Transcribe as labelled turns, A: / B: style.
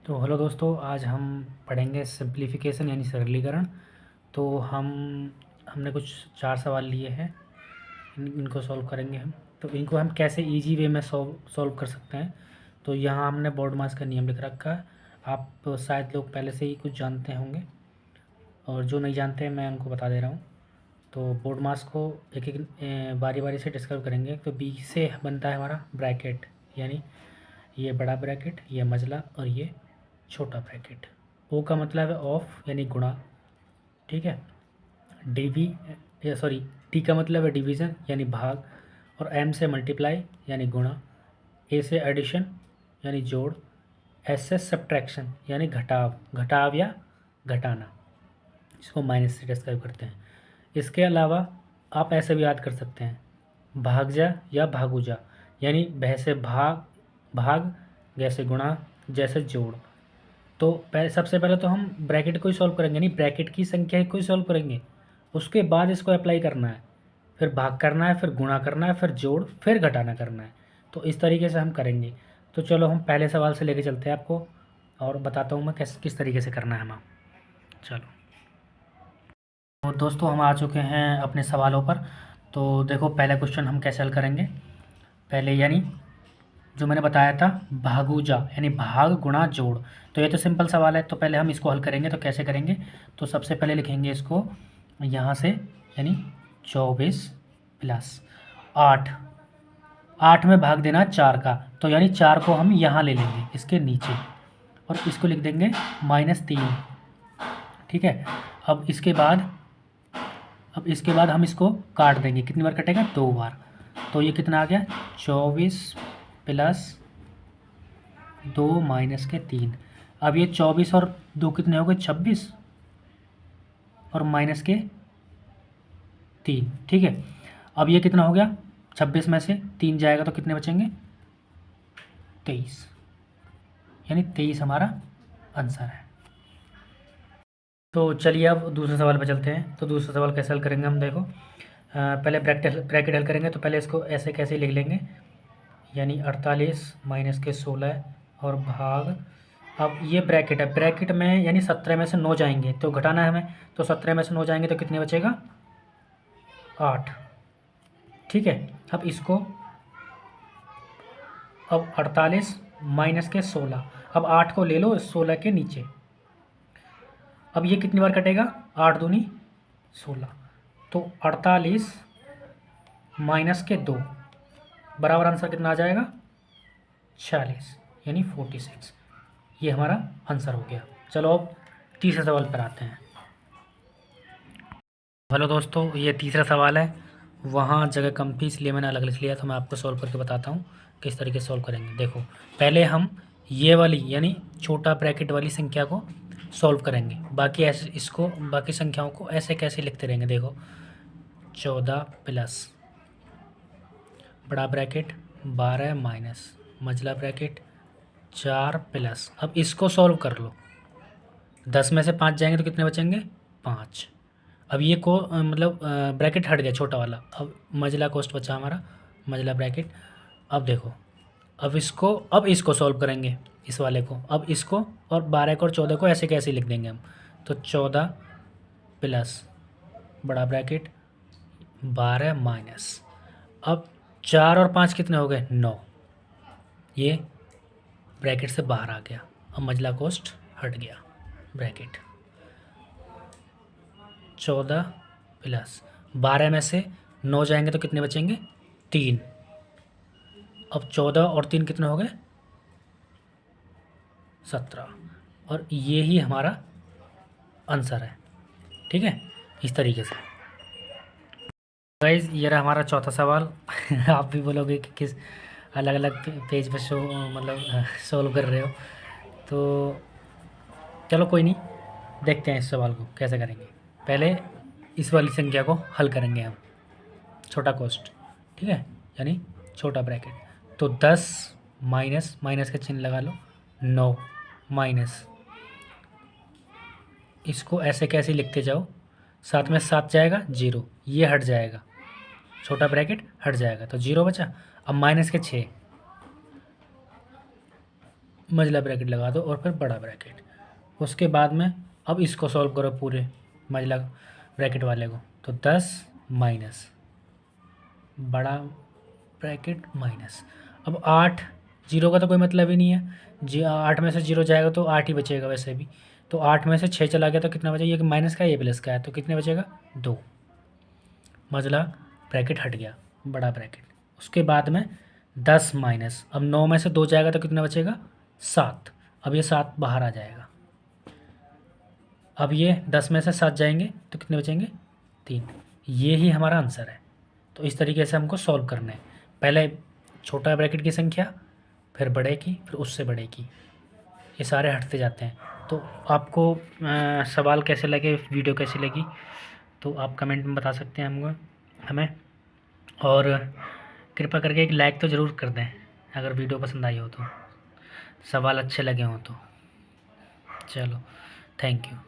A: तो हेलो दोस्तों, आज हम पढ़ेंगे सिंप्लीफिकेशन यानी सरलीकरण। तो हमने कुछ 4 सवाल लिए हैं। इनको सॉल्व करेंगे हम। तो इनको हम कैसे इजी वे में सॉल्व कर सकते हैं। तो यहाँ हमने बोर्ड मास का नियम लिख रखा है। आप शायद लोग पहले से ही कुछ जानते होंगे, और जो नहीं जानते हैं मैं उनको बता दे रहा हूँ। तो बोर्ड मास को एक एक बारी बारी से डिस्कस करेंगे। तो बी से बनता है हमारा ब्रैकेट, यानी ये बड़ा ब्रैकेट, ये मझला और ये छोटा ब्रैकेट। ओ का मतलब है ऑफ यानी गुणा, ठीक है। डीवी या सॉरी टी का मतलब है डिवीज़न यानी भाग, और एम से मल्टीप्लाई यानी गुणा, ए से एडिशन यानी जोड़, एस से सब्ट्रैक्शन यानी घटाव, घटाव या घटाना, इसको माइनस से डिस्क्राइब करते हैं। इसके अलावा आप ऐसे भी याद कर सकते हैं, भागजा या भागुजा, यानी भय से भाग, भाग जैसे गुणा, जैसे जोड़। तो पहले सबसे पहले तो हम ब्रैकेट को ही सॉल्व करेंगे, नहीं ब्रैकेट की संख्या को ही सॉल्व करेंगे। उसके बाद इसको अप्लाई करना है, फिर भाग करना है, फिर गुणा करना है, फिर जोड़, फिर घटाना करना है। तो इस तरीके से हम करेंगे। तो चलो हम पहले सवाल से लेके चलते हैं आपको, और बताता हूँ मैं किस तरीके से करना है हमें। चलो, तो दोस्तों हम आ चुके हैं अपने सवालों पर। तो देखो, पहला क्वेश्चन हम कैसे हल करेंगे। पहले यानी जो मैंने बताया था, भागुजा यानी भाग गुणा जोड़। तो ये तो सिंपल सवाल है, तो पहले हम इसको हल करेंगे। तो कैसे करेंगे, तो सबसे पहले लिखेंगे इसको यहाँ से, यानी 24 प्लस 8। 8 में भाग देना 4 का, तो यानी 4 को हम यहाँ ले लेंगे इसके नीचे, और इसको लिख देंगे -3, ठीक है। अब इसके बाद हम इसको काट देंगे। कितनी बार कटेगा, 2 बार। तो ये कितना आ गया, 24 प्लस 2 माइनस के 3। अब ये 24 और 2 कितने हो गए, 26, और माइनस के 3, ठीक है। अब ये कितना हो गया, 26 में से 3 जाएगा तो कितने बचेंगे, 23, यानी 23 हमारा आंसर है। तो चलिए अब दूसरे सवाल पर चलते हैं। तो दूसरा सवाल कैसे हल करेंगे हम, देखो पहले ब्रैकेट हल करेंगे। तो पहले इसको ऐसे कैसे लिख लेंगे, यानी 48 माइनस के 16 और भाग, अब ये ब्रैकेट है, ब्रैकेट में यानी 17 में से 9 जाएंगे तो घटाना है हमें। तो 17 में से 9 जाएंगे तो कितने बचेगा, 8, ठीक है। अब 48 माइनस के 16, अब 8 को ले लो 16 के नीचे। अब ये कितनी बार कटेगा, 8 दूनी 16, तो 48 माइनस के 2 बराबर आंसर कितना आ जाएगा, 46, यानी 46। ये हमारा आंसर हो गया। चलो अब तीसरे सवाल पर आते हैं। हेलो दोस्तों, ये तीसरा सवाल है। वहाँ जगह कम थी इसलिए मैंने अलग लिख लिया। तो मैं आपको सॉल्व करके बताता हूँ किस तरीके से सॉल्व करेंगे। देखो, पहले हम ये वाली यानी छोटा ब्रैकेट वाली संख्या को सॉल्व करेंगे, बाकी ऐसे इसको, बाकी संख्याओं को ऐसे कैसे लिखते रहेंगे। देखो, 14 प्लस बड़ा ब्रैकेट 12 माइनस मझला ब्रैकेट 4 प्लस, अब इसको सॉल्व कर लो। 10 में से 5 जाएंगे तो कितने बचेंगे, 5। अब ये को मतलब ब्रैकेट हट गया छोटा वाला, अब मझला कोष्ठ बचा हमारा, मझला ब्रैकेट। अब देखो, अब इसको सॉल्व करेंगे, इस वाले को। अब इसको और 12 को और 14 को ऐसे कैसे लिख देंगे हम। तो 14 प्लस बड़ा ब्रैकेट 12 माइनस, अब 4 और 5 कितने हो गए, 9। ये ब्रैकेट से बाहर आ गया, अब मझला कोष्ठ हट गया। ब्रैकेट 14 प्लस 12 में से 9 जाएंगे तो कितने बचेंगे, 3। अब 14 और 3 कितने हो गए, 17, और ये ही हमारा आंसर है, ठीक है। इस तरीके से गाइज, ये रहा हमारा चौथा सवाल। आप भी बोलोगे कि किस अलग अलग पेज पे मतलब सोल्व कर रहे हो। तो चलो कोई नहीं, देखते हैं इस सवाल को कैसे करेंगे। पहले इस वाली संख्या को हल करेंगे हम, छोटा कोष्ठ, ठीक है, यानी छोटा ब्रैकेट। तो 10 माइनस, माइनस का चिन्ह लगा लो, 9 माइनस, इसको ऐसे कैसे लिखते जाओ, साथ में 7 जाएगा 0, ये हट जाएगा, छोटा ब्रैकेट हट जाएगा तो 0 बचा। अब माइनस के 6, मंझला ब्रैकेट लगा दो और फिर बड़ा ब्रैकेट। उसके बाद में अब इसको सॉल्व करो पूरे मंझला ब्रैकेट वाले को, तो 10 माइनस बड़ा ब्रैकेट माइनस। अब 8, जीरो का तो कोई मतलब ही नहीं है जी, 8 में से जीरो जाएगा तो 8 ही बचेगा वैसे भी। तो 8 में से 6 चला गया तो कितना बचेगा, ये माइनस का है ये प्लस का है, तो कितने बचेगा 2। मंझला ब्रैकेट हट गया, बड़ा ब्रैकेट। उसके बाद में 10 माइनस, अब 9 में से 2 जाएगा तो कितना बचेगा 7। अब ये 7 बाहर आ जाएगा। अब ये 10 में से 7 जाएंगे तो कितने बचेंगे 3। ये ही हमारा आंसर है। तो इस तरीके से हमको सॉल्व करना है, पहले छोटा ब्रैकेट की संख्या, फिर बड़े की, फिर उससे बड़े की, ये सारे हटते जाते हैं। तो आपको सवाल कैसे लगे, वीडियो कैसी लगी, तो आप कमेंट में बता सकते हैं हमें। और कृपया करके एक लाइक तो ज़रूर कर दें अगर वीडियो पसंद आई हो तो, सवाल अच्छे लगे हों तो। चलो, थैंक यू।